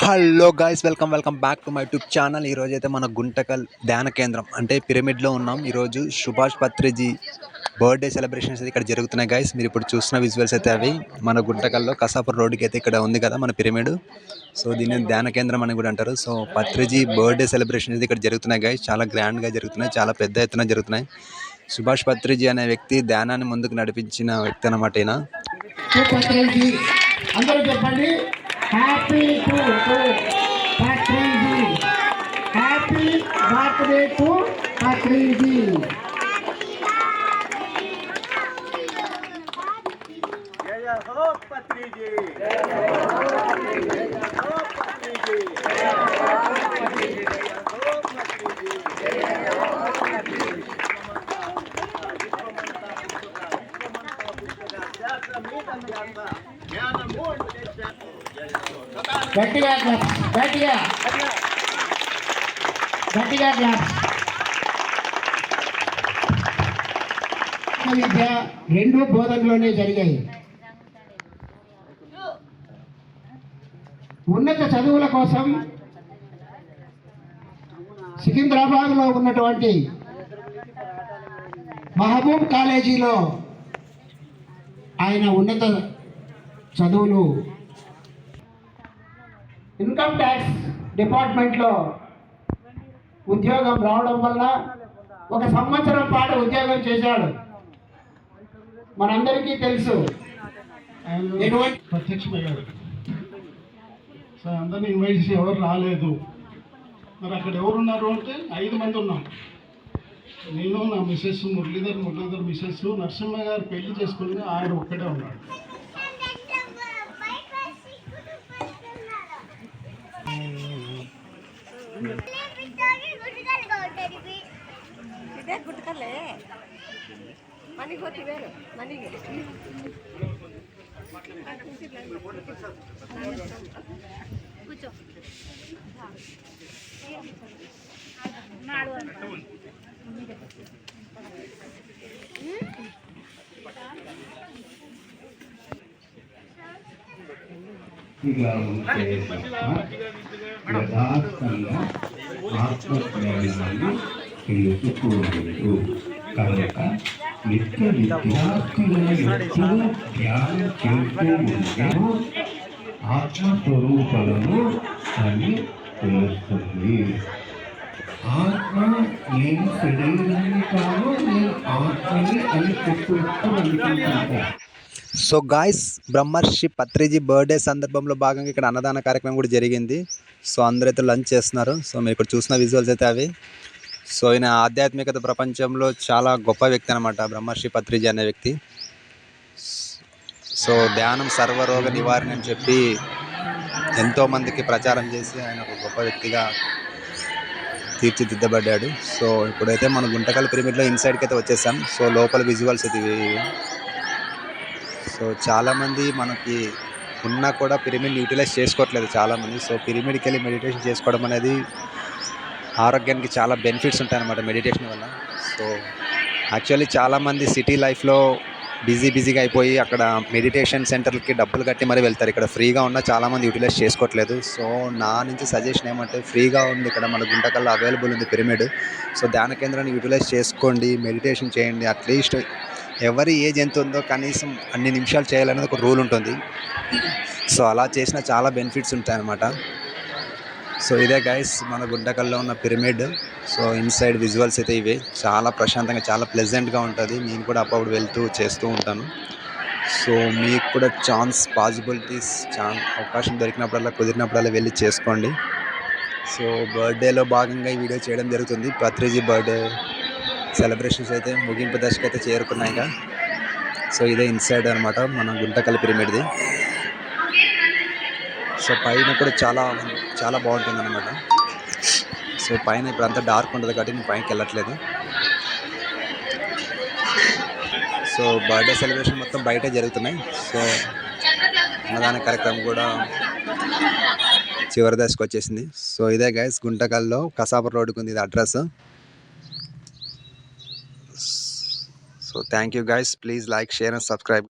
Hello guys, welcome back to my YouTube channel. ఈరోజు అయితే మన గుంటకల్ ధ్యాన కేంద్రం అంటే పిరమిడ్లో ఉన్నాం. ఈరోజు సుభాష్ పత్రిజీ బర్త్డే సెలబ్రేషన్స్ అయితే ఇక్కడ జరుగుతున్నాయి గైస్. మీరు ఇప్పుడు చూస్తున్న విజువల్స్ అయితే అవి మన గుంటకల్లో కసాపూర్ రోడ్డుకి అయితే ఇక్కడ ఉంది కదా మన పిరమిడ్. సో దీన్ని ధ్యాన కేంద్రం అని కూడా అంటారు. సో పత్రిజీ బర్త్డే సెలబ్రేషన్స్ అయితే ఇక్కడ జరుగుతున్నాయి గైస్. చాలా గ్రాండ్గా జరుగుతున్నాయి, చాలా పెద్ద ఎత్తున జరుగుతున్నాయి. సుభాష్ పత్రిజీ అనే వ్యక్తి ధ్యానాన్ని ముందుకు నడిపించిన వ్యక్తి అన్నమాట. ఈయన అందరూ చెప్పండి, happy to Patriji, happy birthday to Patriji. జయ హో పత్రిజీ, జయ హో పత్రిజీ, జయ హో పత్రిజీ, జయ హో పత్రిజీ, జయ హో పత్రిజీ. గట్టిగా గట్టిగా గట్టిగా క్లాస్. విద్య రెండు బోధనలోనే జరిగాయి. ఉన్నత చదువుల కోసం సికింద్రాబాద్లో ఉన్నటువంటి మహబూబ్ కాలేజీలో ఆయన ఉన్నత చదువులు ఇన్కమ్ ట్యాక్స్ డిపార్ట్మెంట్లో ఉద్యోగం రావడం వల్ల 1 సంవత్సరం పాటు ఉద్యోగం చేశాడు. మనందరికీ తెలుసు. ప్రత్యక్షమయ్యాడు. సో అందరినీ ఇన్వైట్ చేసి ఎవరు రాలేదు. మరి అక్కడ ఎవరున్నారు అంటే 5 మంది ఉన్నాం. నేను, నా మిస్సెస్, మురళీధర్ మిస్సెస్, నరసింహ గారు పెళ్లి చేసుకుని ఆయన ఒక్కడే ఉన్నాడు. గుట్టకల్లే మనకి పోతే వేరు మనకి కూర్చో ఇలా ఉంటే యథార్థంగా ఆత్మజ్ఞానాన్ని తెలుసుకోలేదు. కనుక నిత్య విద్యార్థులను ఎప్పుడూ ధ్యానం చేస్తూ ఉంటే ఆత్మస్వరూపాలను అని తెలుస్తుంది. ఆత్మ నేను శరీరాన్ని కాదు, నేను ఆత్మని అని చెప్తూ అనుకుంటాను. సో గాయస్, బ్రహ్మర్షి పత్రిజీ బర్త్డే సందర్భంలో భాగంగా ఇక్కడ అన్నదాన కార్యక్రమం కూడా జరిగింది. సో అందరూ అయితే లంచ్ చేస్తున్నారు. సో మీరు ఇక్కడ చూసిన విజువల్స్ అయితే అవి. సో ఈయన ఆధ్యాత్మికత ప్రపంచంలో చాలా గొప్ప వ్యక్తి అనమాట, బ్రహ్మర్షి పత్రిజీ అనే వ్యక్తి. సో ధ్యానం సర్వరోగ నివారణ అని చెప్పి ఎంతోమందికి ప్రచారం చేసి ఆయన ఒక గొప్ప వ్యక్తిగా తీర్చిదిద్దబడ్డాడు. సో ఇప్పుడైతే మన గుంటకల్ పిరమిడ్లో ఇన్సైడ్కి అయితే వచ్చేసాం. సో లోపల విజువల్స్ అయితే ఇవి. సో చాలామంది మనకి ఉన్నా కూడా పిరమిడ్ని యూటిలైజ్ చేసుకోవట్లేదు చాలామంది. సో పిరమిడ్కి వెళ్ళి మెడిటేషన్ చేసుకోవడం అనేది ఆరోగ్యానికి చాలా బెనిఫిట్స్ ఉంటాయన్నమాట మెడిటేషన్ వల్ల. సో యాక్చువల్లీ చాలామంది సిటీ లైఫ్లో బిజీగా అయిపోయి అక్కడ మెడిటేషన్ సెంటర్లకి డబ్బులు కట్టి మరీ వెళ్తారు. ఇక్కడ ఫ్రీగా ఉన్న చాలామంది యూటిలైజ్ చేసుకోవట్లేదు. సో నా నుంచి సజెషన్ ఏమంటే, ఫ్రీగా ఉంది ఇక్కడ మన గుంటకల్లో అవైలబుల్ ఉంది పిరమిడ్. సో ధ్యాన కేంద్రాన్ని యూటిలైజ్ చేసుకోండి, మెడిటేషన్ చేయండి. అట్లీస్ట్ ఎవరి ఏజ్ ఎంత ఉందో కనీసం అన్ని నిమిషాలు చేయాలనేది ఒక రూల్ ఉంటుంది. సో అలా చేసిన చాలా బెనిఫిట్స్ ఉంటాయన్నమాట. సో ఇదే గైస్ మన గుంటకల్లో ఉన్న పిరమిడ్. సో ఇన్సైడ్ విజువల్స్ అయితే ఇవే. చాలా ప్రశాంతంగా, చాలా ప్లెజెంట్గా ఉంటుంది. నేను కూడా అప్పుడు వెళ్తూ చేస్తూ ఉంటాను. సో మీకు కూడా పాసిబిలిటీస్ అవకాశం దొరికినప్పుడల్లా, కుదిరినప్పుడల్లా వెళ్ళి చేసుకోండి. సో బర్త్డేలో భాగంగా ఈ వీడియో చేయడం జరుగుతుంది. పత్రిజీ బర్త్డే సెలబ్రేషన్స్ అయితే ముగింపు దశకు అయితే చేరుకున్నాయిగా. సో ఇదే ఇన్సైడ్ అనమాట మన గుంటకల్ పిరమిడ్ది. సో పైన కూడా చాలా బాగుంటుంది అనమాట. సో పైన ఇప్పుడు అంతా డార్క్ ఉంటుంది కాబట్టి నేను పైనకి వెళ్ళట్లేదు. సో బర్త్డే సెలబ్రేషన్ మొత్తం బయటే జరుగుతున్నాయి. సో అన్నదాన కార్యక్రమం కూడా చివరి దశకు వచ్చేసింది. సో ఇదే గైస్ గుంటకల్లో కసాపూర్ రోడ్డుకు ఉంది ఇది address. So thank you guys, please like, share and subscribe.